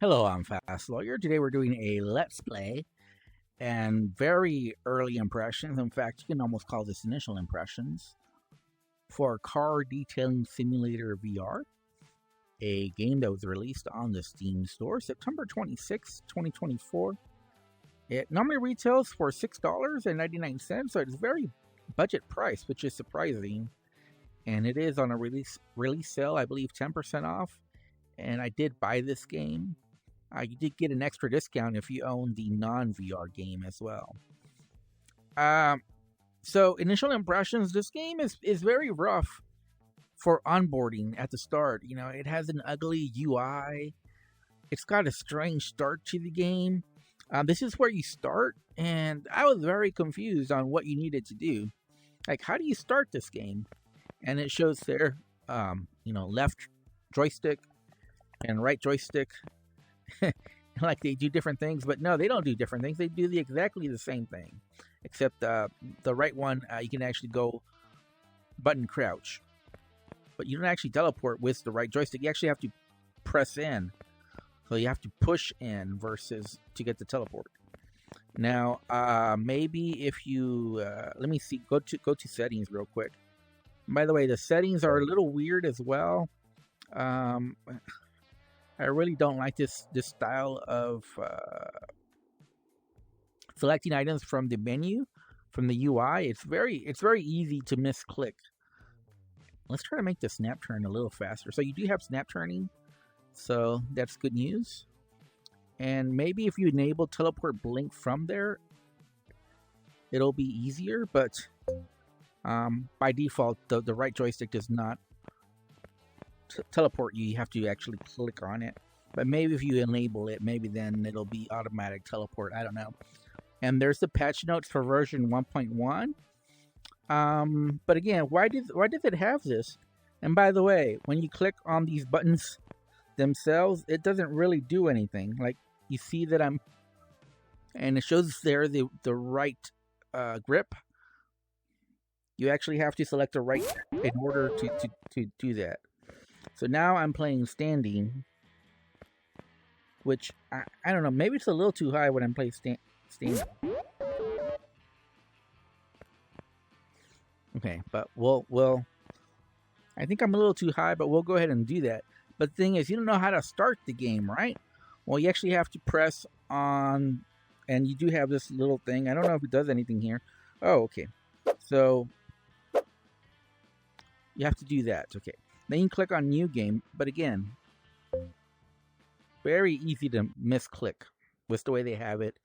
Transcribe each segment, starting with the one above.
Hello, I'm Fast Lawyer. Today we're doing a Let's Play and very early impressions. In fact, you can almost call this initial impressions for Car Detailing Simulator VR, a game that was released on the Steam store September 26, 2024. It normally retails for $6.99, so it's very budget price, which is surprising. And it is on a release sale, I believe 10% off. And I did buy this game. You did get an extra discount if you own the non-VR game as well. So initial impressions, this game is very rough for onboarding at the start. You know, it has an ugly UI. It's got a strange start to the game. This is where you start, and I was very confused on what you needed to do. Like, how do you start this game? And it shows there, left joystick and right joystick. Like they do different things, but no, they don't do different things. They do exactly the same thing, except the right one, you can actually go button crouch, but you don't actually teleport with the right joystick. You actually have to press in, so you have to push in versus to get the teleport. Now, maybe if you let me see, go to settings real quick. By the way, the settings are a little weird as well. I really don't like this style of selecting items from the menu, from the UI. It's very easy to misclick. Let's try to make the snap turn a little faster. So you do have snap turning, so that's good news. And maybe if you enable teleport blink from there, it'll be easier. But by default, the right joystick does not teleport you. You have to actually click on it, but maybe if you enable it, maybe then it'll be automatic teleport. I don't know. And there's the patch notes for version 1.1. But again, why does it have this? And by the way, when you click on these buttons themselves, it doesn't really do anything. Like, you see that and it shows there the right grip. You actually have to select the right in order to do that. So now I'm playing standing, which I don't know. Maybe it's a little too high when I'm playing standing. Okay, but we'll. I think I'm a little too high, but we'll go ahead and do that. But the thing is, you don't know how to start the game, right? Well, you actually have to press on, and you do have this little thing. I don't know if it does anything here. Oh, okay. So you have to do that. Okay. Then you click on New Game, but again, very easy to misclick with the way they have it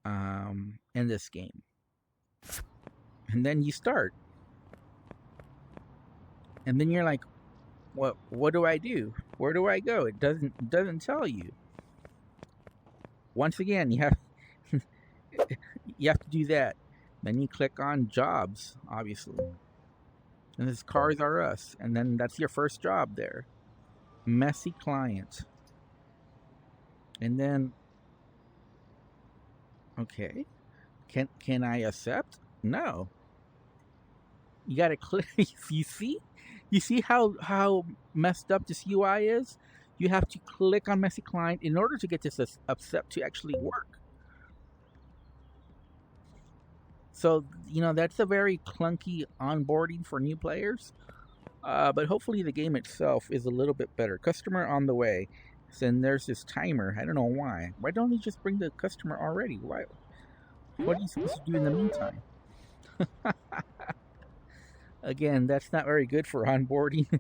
in this game. And then you start. And then you're like, what do I do? Where do I go? It doesn't tell you. Once again, you have to do that. Then you click on Jobs, obviously. And this Cars R Us, and then that's your first job there. Messy client. And then, okay, can I accept? No. You gotta click. You see how messed up this UI is. You have to click on Messy Client in order to get this accept to actually work. So, that's a very clunky onboarding for new players. But hopefully the game itself is a little bit better. Customer on the way. Then there's this timer. I don't know why. Why don't you just bring the customer already? Why? What are you supposed to do in the meantime? Again, that's not very good for onboarding.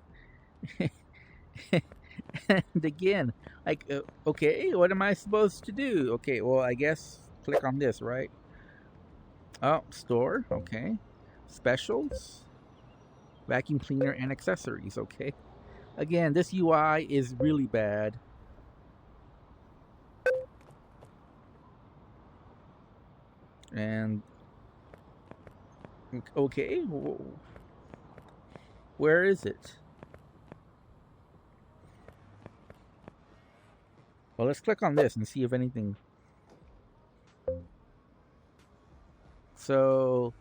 And again, like, okay, what am I supposed to do? Okay, well, I guess click on this, right? Oh, store, okay. Specials, vacuum cleaner and accessories, okay. Again, this UI is really bad. And, okay, where is it? Well, let's click on this and see if anything. So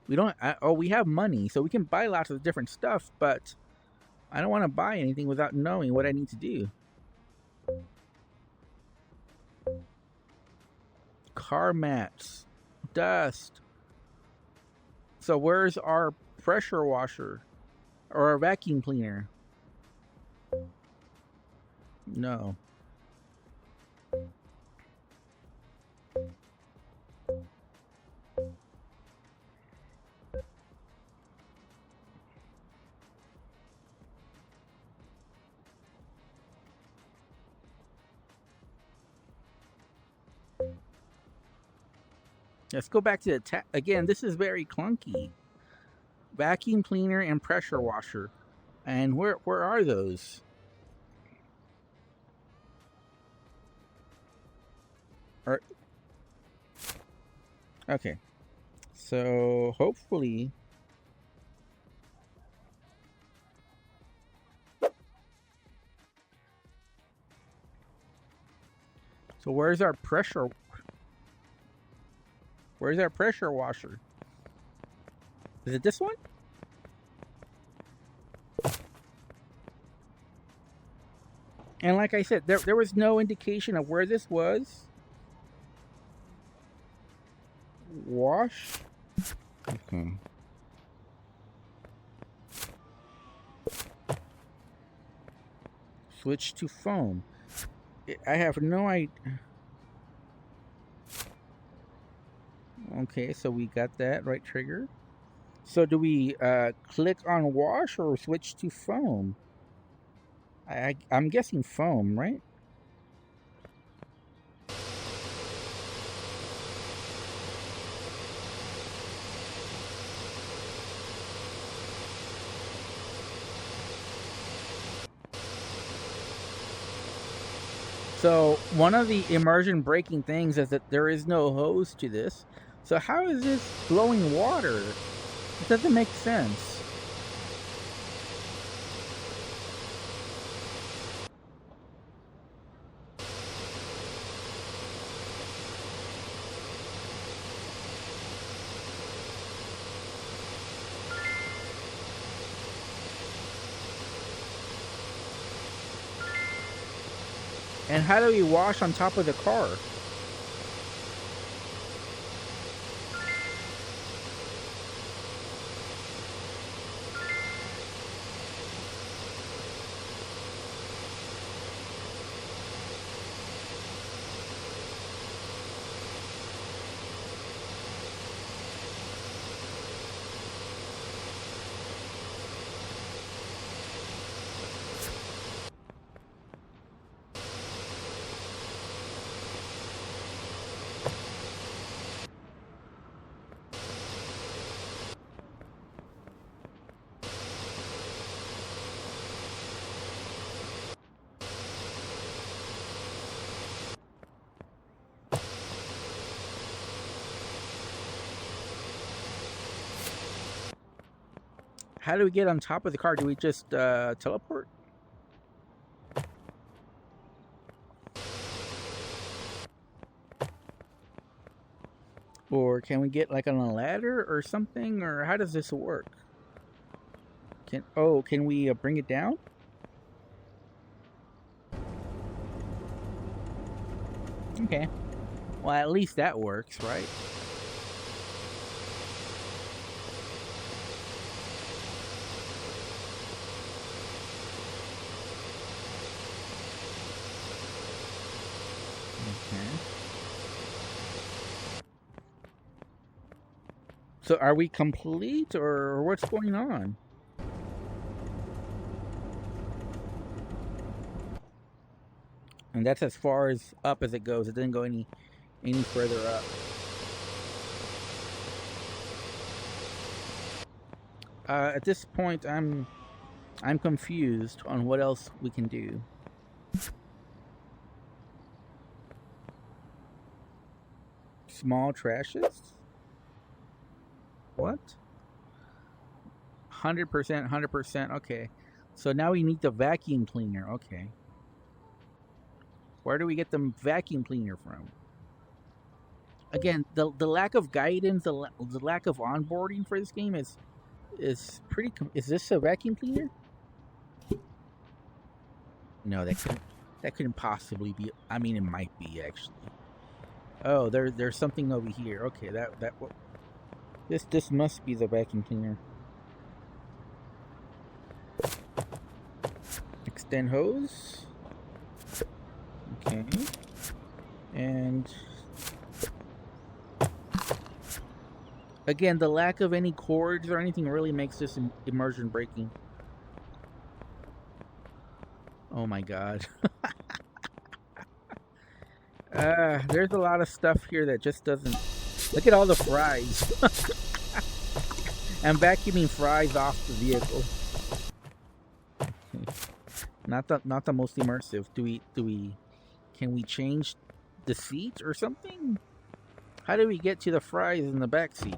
we don't. We have money, so we can buy lots of different stuff. But I don't want to buy anything without knowing what I need to do. Car mats. Dust. So where's our pressure washer? Or our vacuum cleaner? No. Let's go back to the again. This is very clunky. Vacuum cleaner and pressure washer, and where are those? Okay, so hopefully. So where's our pressure? Where's our pressure washer? Is it this one? And like I said, there was no indication of where this was. Wash. Okay. Switch to foam. I have no idea. Okay, so we got that right trigger. So do we click on wash or switch to foam? I'm guessing foam, right? So one of the immersion breaking things is that there is no hose to this. So how is this blowing water? It doesn't make sense. And how do we wash on top of the car? How do we get on top of the car? Do we just teleport? Or can we get like on a ladder or something? Or how does this work? Can we bring it down? Okay. Well, at least that works, right? So are we complete or what's going on? And that's as far as up as it goes. It didn't go any further up. At this point, I'm confused on what else we can do. Small trashes? What? 100%, 100%. Okay. So now we need the vacuum cleaner. Okay. Where do we get the vacuum cleaner from? Again, the lack of guidance, the lack of onboarding for this game is pretty. Is this a vacuum cleaner? No, that couldn't possibly be. I mean, it might be actually. Oh, there's something over here. Okay, this must be the vacuum cleaner. Extend hose. Okay. And again, the lack of any cords or anything really makes this immersion breaking. Oh my god. There's a lot of stuff here that just doesn't. Look at all the fries. I'm vacuuming fries off the vehicle. Not the most immersive. Can we change the seat or something? How do we get to the fries in the back seat?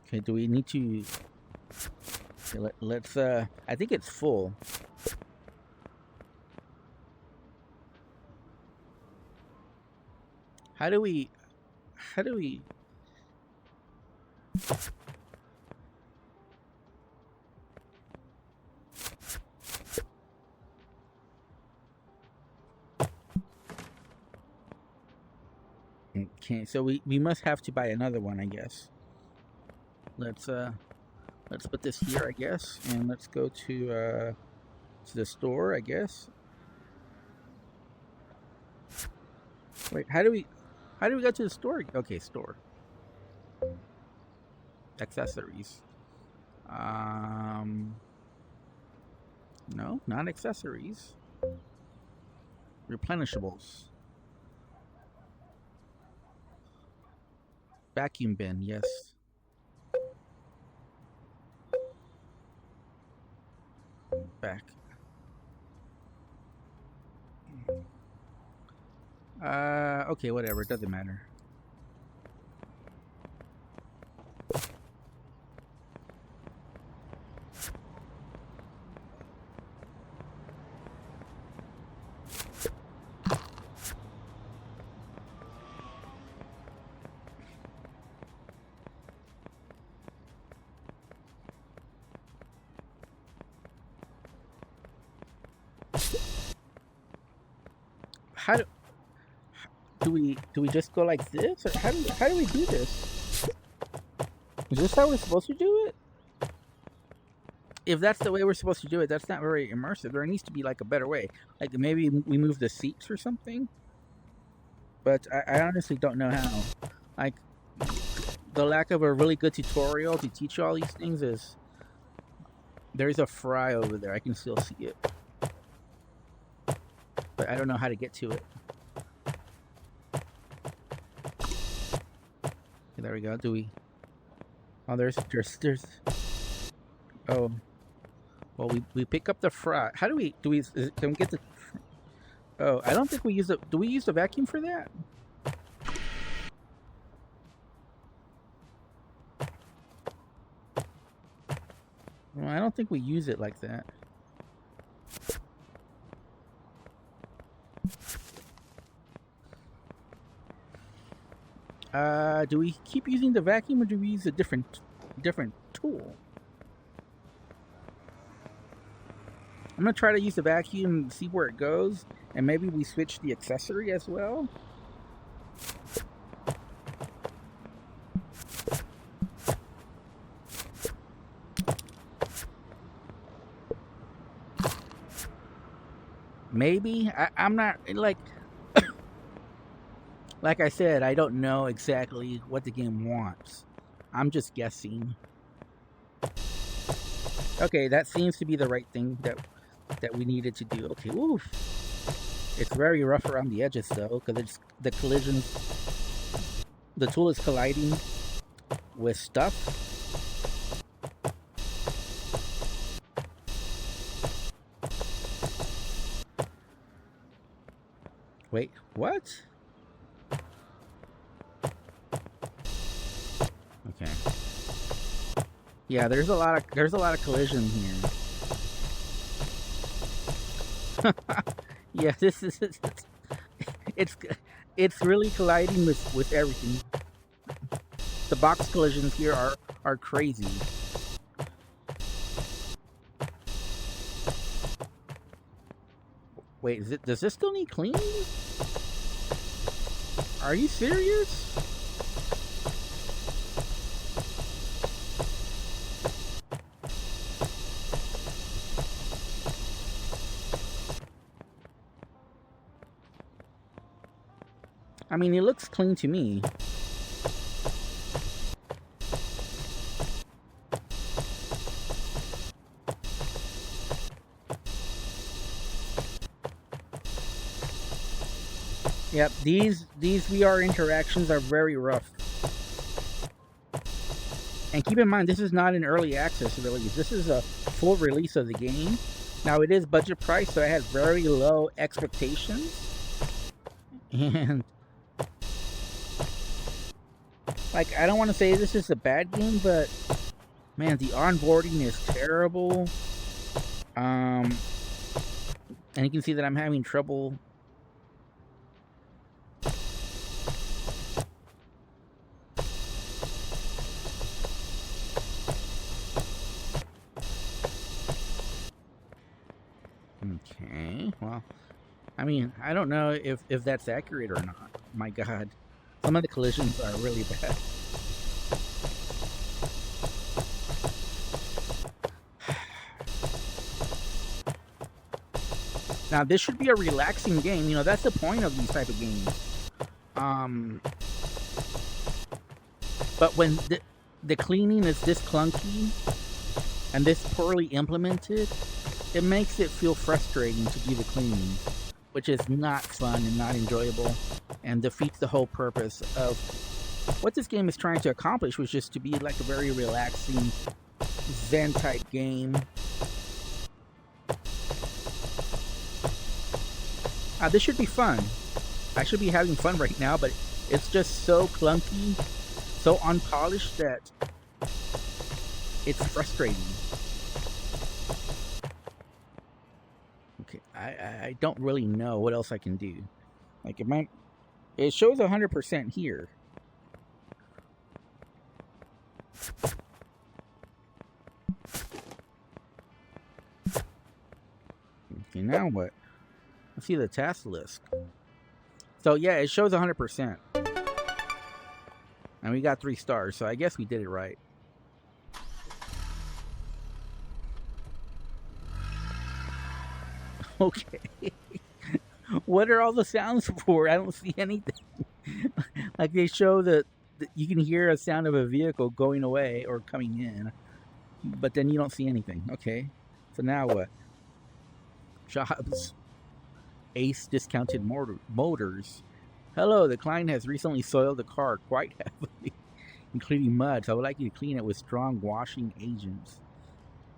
Okay, do we need to? Okay, let's. I think it's full. How do we? Okay, so we must have to buy another one, I guess. Let's put this here, I guess, and let's go to the store, I guess. Wait, how do we go to the store? Okay, store. Accessories. No, not accessories. Replenishables. Vacuum bin, yes. Back. Okay, whatever, it doesn't matter. Do we just go like this, or how do we do this? Is this how we're supposed to do it? If that's the way we're supposed to do it, that's not very immersive. There needs to be like a better way. Like maybe we move the seats or something. But I honestly don't know how. Like the lack of a really good tutorial to teach you all these things is. There's a fry over there. I can still see it. But I don't know how to get to it. Okay, there we go. Do we? Oh, there's. Oh, well, we pick up the fry. How do we? Can we get the? Oh, I don't think we use the. Do we use the vacuum for that? Well, I don't think we use it like that. Do we keep using the vacuum, or do we use a different tool? I'm gonna try to use the vacuum and see where it goes, and maybe we switch the accessory as well. Maybe I'm not like. Like I said, I don't know exactly what the game wants. I'm just guessing. Okay, that seems to be the right thing that we needed to do. Okay, oof. It's very rough around the edges though, because it's the collision. The tool is colliding with stuff. Wait, what? Okay. Yeah, there's a lot of collision here. Yeah, this is it's really colliding with everything. The box collisions here are crazy. Wait, does this still need cleaning? Are you serious? I mean, it looks clean to me. Yep, these VR interactions are very rough. And keep in mind, this is not an early access release. This is a full release of the game. Now, it is budget price, so I had very low expectations. And like, I don't want to say this is a bad game, but man, the onboarding is terrible. And you can see that I'm having trouble. Okay, well, I mean, I don't know if that's accurate or not. My God, some of the collisions are really bad. Now, this should be a relaxing game. You know, that's the point of these type of games. But when the cleaning is this clunky and this poorly implemented, it makes it feel frustrating to do the cleaning, which is not fun and not enjoyable, and defeats the whole purpose of what this game is trying to accomplish, which is to be like a very relaxing Zen type game. This should be fun. I should be having fun right now, but it's just so clunky, so unpolished that it's frustrating. Okay, I don't really know what else I can do. Like, it shows 100% here. Okay, now what? Let's see the task list. So yeah, it shows 100%. And we got 3 stars, so I guess we did it right. Okay. What are all the sounds for? I don't see anything. Like, they show that you can hear a sound of a vehicle going away or coming in, but then you don't see anything. Okay. So now what? Jobs. Ace Discounted Motors. Hello, the client has recently soiled the car quite heavily, including mud, so I would like you to clean it with strong washing agents.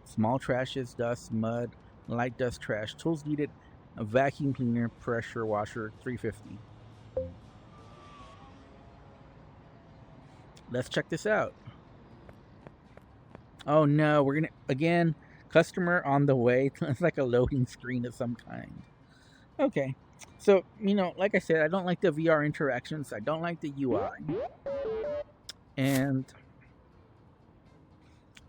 Small trashes, dust, mud, light dust trash. Tools needed: a vacuum cleaner, pressure washer, $3.50. Let's check this out. Oh no, we're gonna, again, customer on the way. It's like a loading screen of some kind. Okay, so, you know, like I said, I don't like the VR interactions. I don't like the UI. And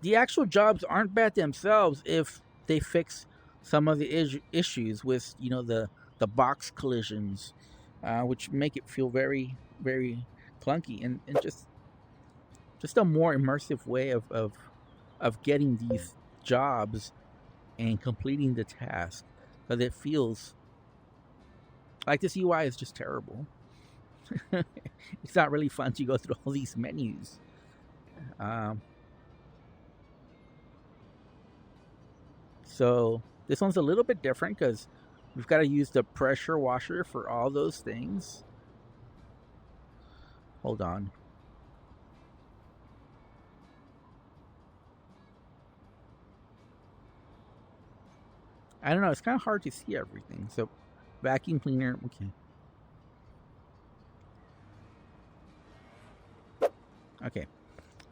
the actual jobs aren't bad themselves if they fix some of the issues with, you know, the box collisions, which make it feel very, very clunky, and just a more immersive way of getting these jobs and completing the task, because it feels like this UI is just terrible. It's not really fun to go through all these menus. So this one's a little bit different because we've got to use the pressure washer for all those things. Hold on. I don't know. It's kind of hard to see everything. So vacuum cleaner. Okay. Okay.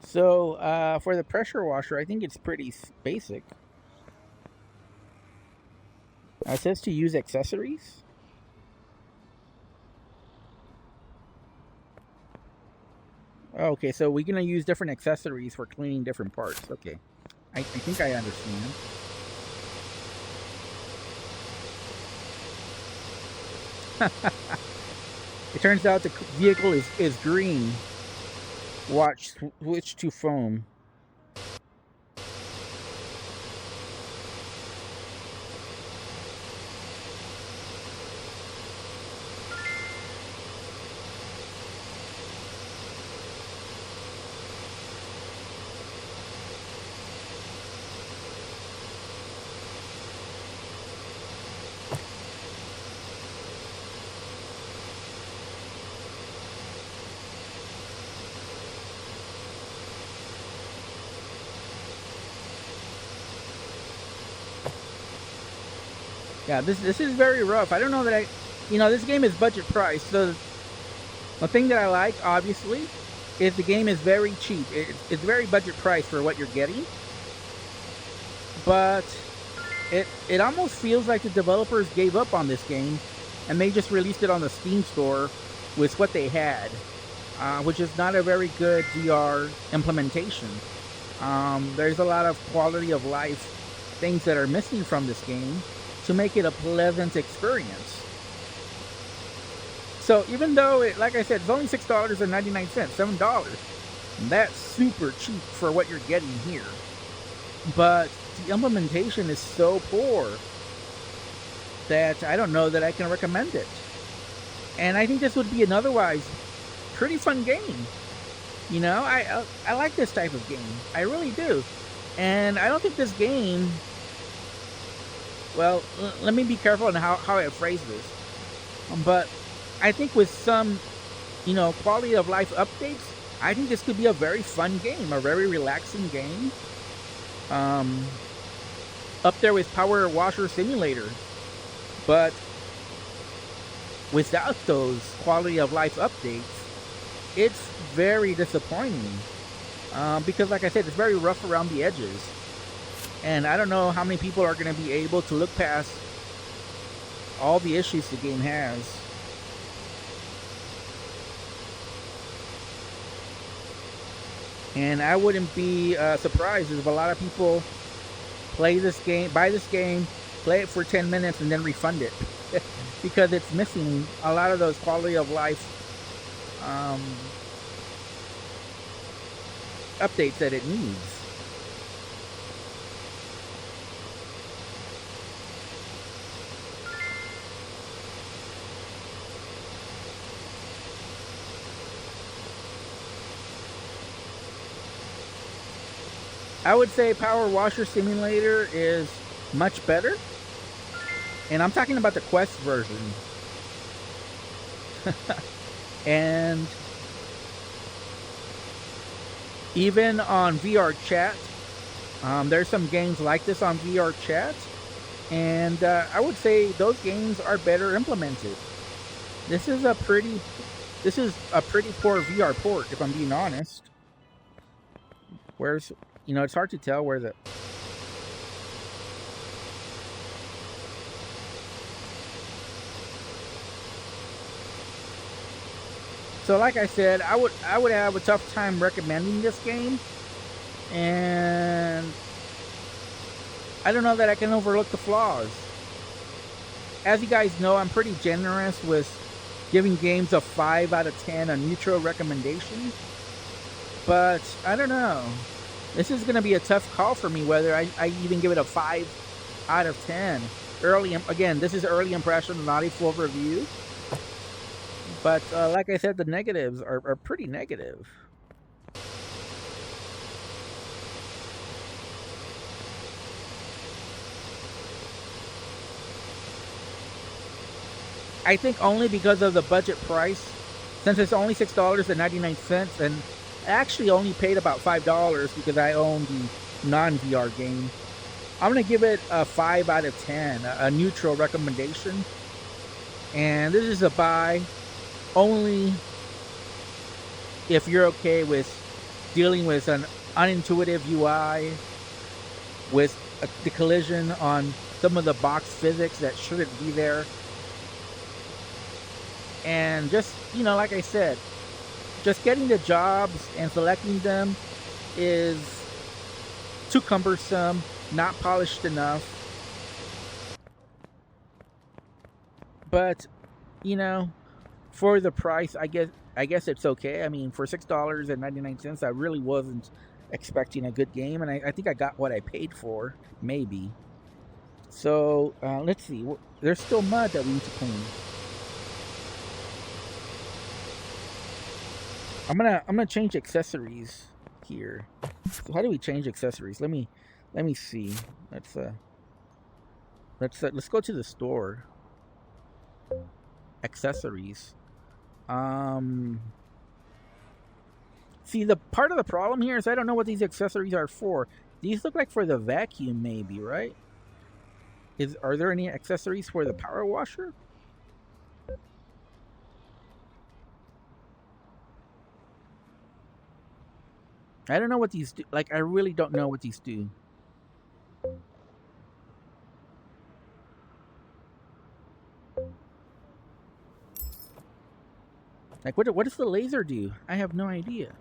So for the pressure washer, I think it's pretty basic. It says to use accessories. Okay, so we're gonna use different accessories for cleaning different parts. Okay, I think I understand. It turns out the vehicle is green. Watch, switch to foam. Yeah, this is very rough. I don't know that this game is budget price. So the thing that I like, obviously, is the game is very cheap. It's very budget price for what you're getting. But it almost feels like the developers gave up on this game, and they just released it on the Steam store with what they had, which is not a very good VR implementation. There's a lot of quality of life things that are missing from this game to make it a pleasant experience. So even though like I said, it's only $6.99, $7, that's super cheap for what you're getting here. But the implementation is so poor that I don't know that I can recommend it. And I think this would be an otherwise pretty fun game. I like this type of game. I really do. And I don't think this game, well, let me be careful on how I phrase this. But I think with some, quality of life updates, I think this could be a very fun game, a very relaxing game. Up there with Power Washer Simulator. But without those quality of life updates, it's very disappointing. Because like I said, it's very rough around the edges. And I don't know how many people are going to be able to look past all the issues the game has. And I wouldn't be surprised if a lot of people buy this game, play it for 10 minutes, and then refund it. Because it's missing a lot of those quality of life updates that it needs. I would say Power Washer Simulator is much better. And I'm talking about the Quest version. And even on VR chat, there's some games like this on VR chat. And I would say those games are better implemented. This is a pretty poor VR port, if I'm being honest. It's hard to tell where the... So like I said, I would have a tough time recommending this game. And I don't know that I can overlook the flaws. As you guys know, I'm pretty generous with giving games a 5 out of 10, a neutral recommendation. But I don't know. This is going to be a tough call for me whether I even give it a 5 out of 10. Again, this is early impression, not a full review. But like I said, the negatives are pretty negative. I think only because of the budget price, since it's only $6.99, and I actually only paid about $5 because I own the non-VR game. I'm going to give it a 5 out of 10, a neutral recommendation. And this is a buy only if you're okay with dealing with an unintuitive UI, with the collision on some of the box physics that shouldn't be there. And just, like I said, just getting the jobs and selecting them is too cumbersome, not polished enough. But, you know, for the price, I guess it's okay. I mean, for $6.99, I really wasn't expecting a good game, and I think I got what I paid for, maybe. So let's see. There's still mud that we need to clean. I'm gonna change accessories here. So how do we change accessories? Let me see. Let's let's go to the store. Accessories. Um See, the part of the problem here is I don't know what these accessories are for. These look like for the vacuum, maybe, right? Are there any accessories for the power washer? I don't know what these do. Like, I really don't know what these do. Like, what does the laser do? I have no idea.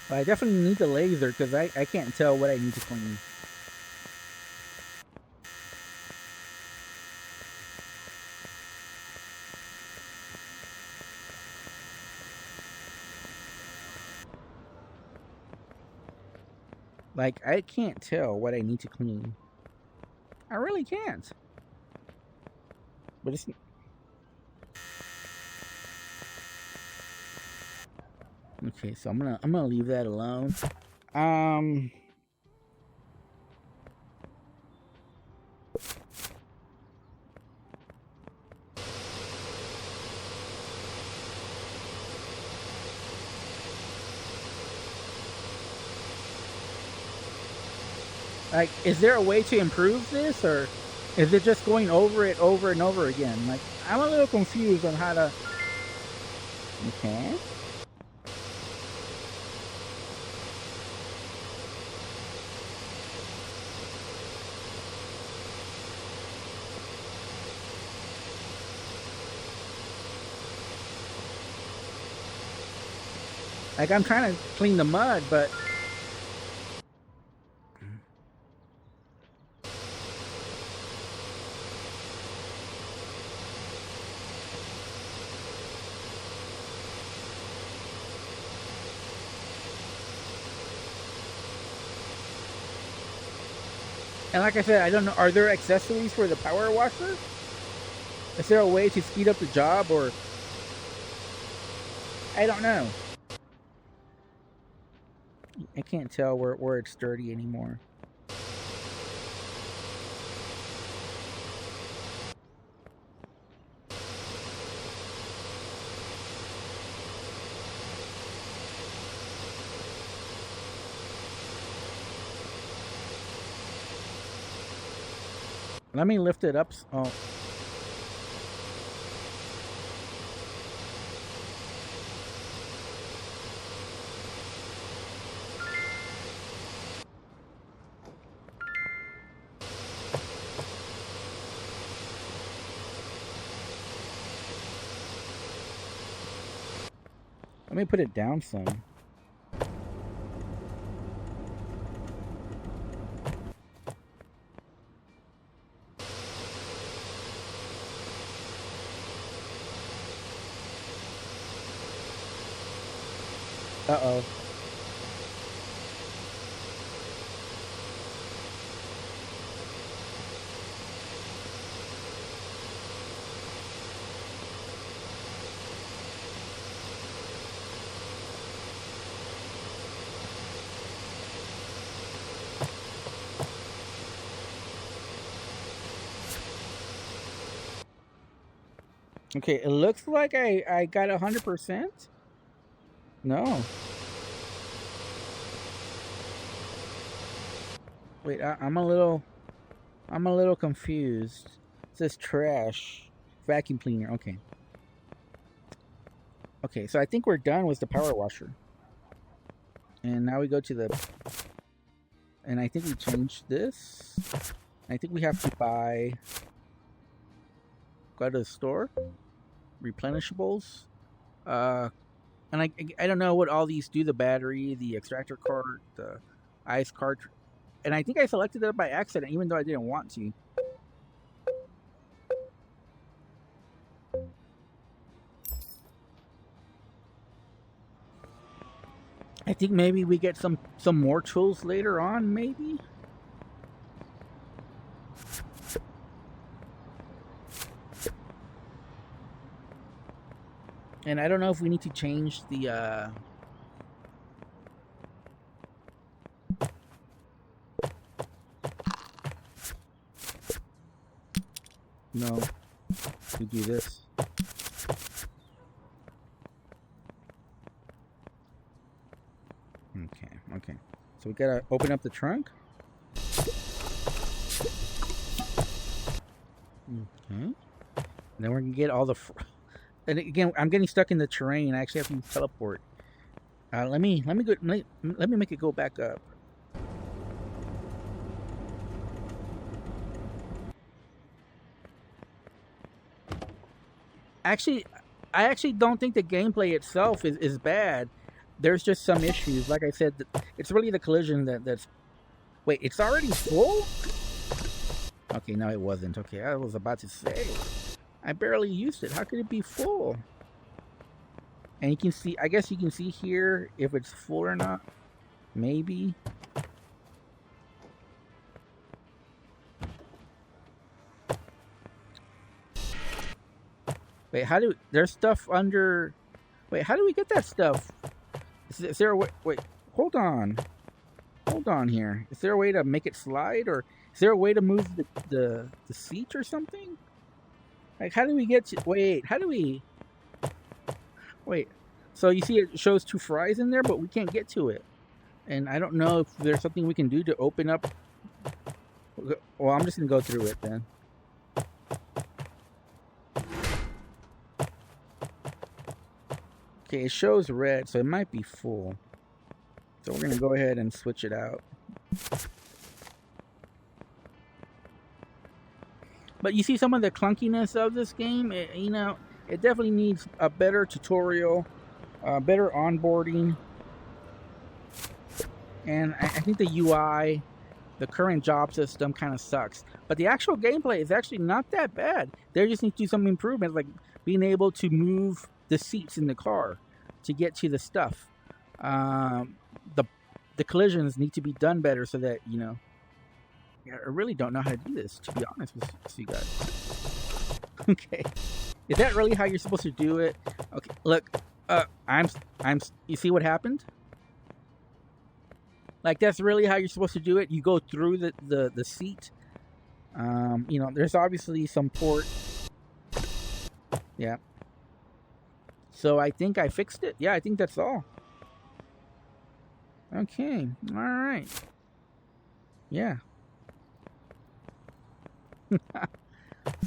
But I definitely need the laser because I can't tell what I need to clean. Like, I can't tell what I need to clean. I really can't. But it's... Okay, so I'm gonna leave that alone. Like, is there a way to improve this, or is it just going over it over and over again? Like, I'm a little confused on how to... Okay. Like, I'm trying to clean the mud, but... And like I said, I don't know, are there accessories for the power washer? Is there a way to speed up the job, or... I don't know. I can't tell where it's dirty anymore. Let me lift it up. Oh. Let me put it down some. Uh-oh. Okay, it looks like I got 100%. No. Wait, I'm a little confused. It says trash vacuum cleaner. Okay. Okay, so I think we're done with the power washer. And now we go to the... And I think we changed this. I think we have to buy... Go to the store. Replenishables. And I don't know what all these do. The battery, the extractor cart, the ice cart. And I think I selected it by accident, even though I didn't want to. I think maybe we get some more tools later on, maybe? And I don't know if we need to change the no, we do this. Okay. So we gotta open up the trunk. Okay. And then we're gonna get all the... And again, I'm getting stuck in the terrain. I actually have to use teleport. Let me make it go back up. Actually, I actually don't think the gameplay itself is bad. There's just some issues. Like I said, it's really the collision that's... Wait, it's already full? Okay, no, it wasn't. Okay, I was about to say. I barely used it. How could it be full? And you can see... I guess you can see here if it's full or not. Maybe. Wait, how do... There's stuff under... Wait, how do we get that stuff? Is there a way... Wait, hold on. Hold on here. Is there a way to make it slide? Or is there a way to move the seat or something? Like, how do we get to... Wait, how do we... Wait. So you see it shows 2 fries in there, but we can't get to it. And I don't know if there's something we can do to open up... Well, I'm just going to go through it then. Okay, it shows red, so it might be full. So we're going to go ahead and switch it out. But you see some of the clunkiness of this game. It definitely needs a better tutorial, better onboarding. And I think the UI, the current job system kind of sucks. But the actual gameplay is actually not that bad. There just needs to be some improvements, like being able to move the seats in the car to get to the stuff. The collisions need to be done better so that, I really don't know how to do this, to be honest with you guys. Okay. Is that really how you're supposed to do it? Okay, look, you see what happened? Like, that's really how you're supposed to do it? You go through the seat. There's obviously some port. Yeah. So I think I fixed it. Yeah, I think that's all. Okay. All right. Yeah.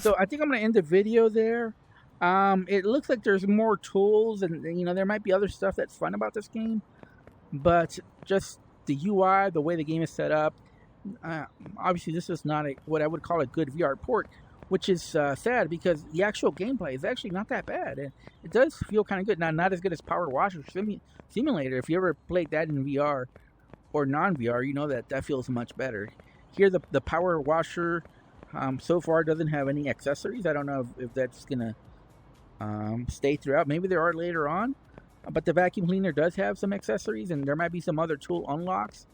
So I think I'm going to end the video there. It looks like there's more tools and, there might be other stuff that's fun about this game. But just the UI, the way the game is set up, obviously this is not what I would call a good VR port, which is sad because the actual gameplay is actually not that bad. And it does feel kind of good. Now, not as good as Power Washer Simulator. If you ever played that in VR or non-VR, you know that feels much better. Here, the Power Washer so far doesn't have any accessories. I don't know if that's going to stay throughout. Maybe there are later on. But the vacuum cleaner does have some accessories, and there might be some other tool unlocks.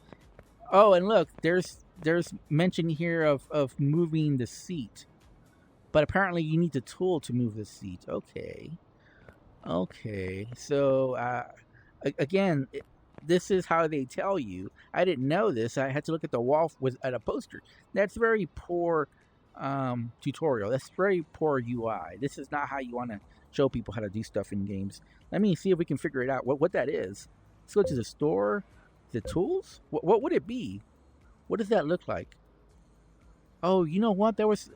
Oh, and look, there's mention here of moving the seat. But apparently you need the tool to move the seat. Okay. So, again, this is how they tell you. I didn't know this. I had to look at the wall at a poster. That's very poor tutorial. That's very poor UI. This is not how you want to show people how to do stuff in games. Let me see if we can figure it out. What that is. Let's go to the store. The tools? What would it be? What does that look like? Oh, you know what? There was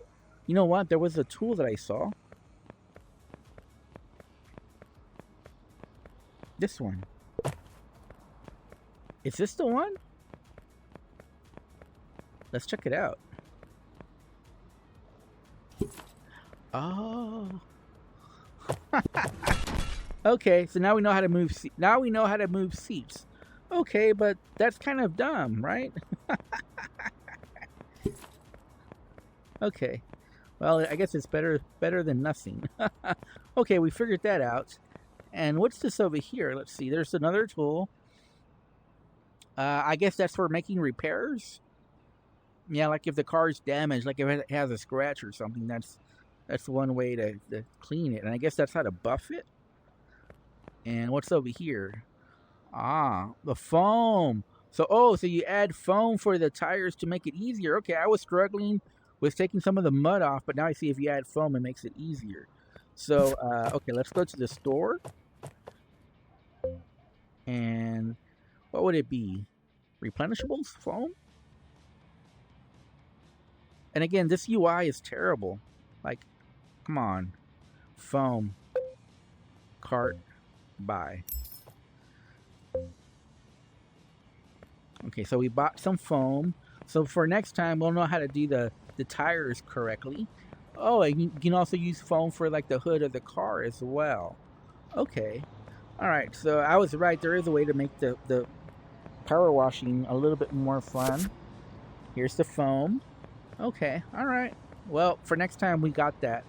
a tool that I saw. This one. Is this the one? Let's check it out. Oh. Okay, so now we know how to move. Now we know how to move seats. Okay, but that's kind of dumb, right? Okay. Well, I guess it's better than nothing. Okay, we figured that out. And what's this over here? Let's see. There's another tool. I guess that's for making repairs. Yeah, like if the car's damaged, like if it has a scratch or something, that's one way to clean it. And I guess that's how to buff it. And what's over here? Ah, the foam. So you add foam for the tires to make it easier. Okay, I was struggling with taking some of the mud off, but now I see if you add foam, it makes it easier. So, okay, let's go to the store. And what would it be? Replenishables? Foam? And again, this UI is terrible. Like, come on. Foam. Cart. Buy. Okay, so we bought some foam. So for next time, we'll know how to do the tires correctly. Oh, and you can also use foam for like the hood of the car as well. Okay. Alright, so I was right. There is a way to make the power washing a little bit more fun. Here's the foam. Okay, alright. Well, for next time, we got that.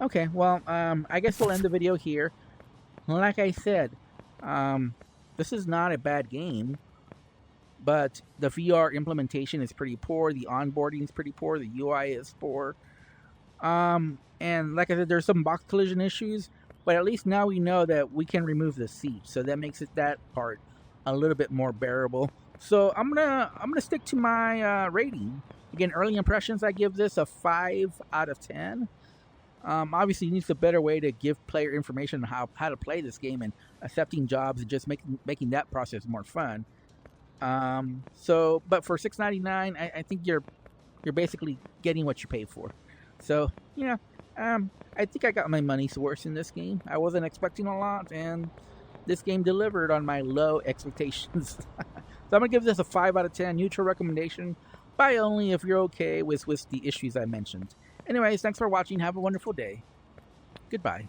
Okay, well, I guess we'll end the video here. Like I said, this is not a bad game, but the VR implementation is pretty poor. The onboarding is pretty poor. The UI is poor. And like I said, there's some box collision issues, but at least now we know that we can remove the seat, so that makes that part a little bit more bearable. So I'm gonna stick to my rating. Again, early impressions, I give this a 5 out of 10. Obviously, it needs a better way to give player information on how to play this game and accepting jobs and just making that process more fun. But for $6.99, I think you're basically getting what you pay for. So yeah, I think I got my money's worth in this game. I wasn't expecting a lot, and this game delivered on my low expectations. So I'm gonna give this a 5 out of 10. Neutral recommendation. Buy only if you're okay with the issues I mentioned. Anyways, thanks for watching. Have a wonderful day. Goodbye.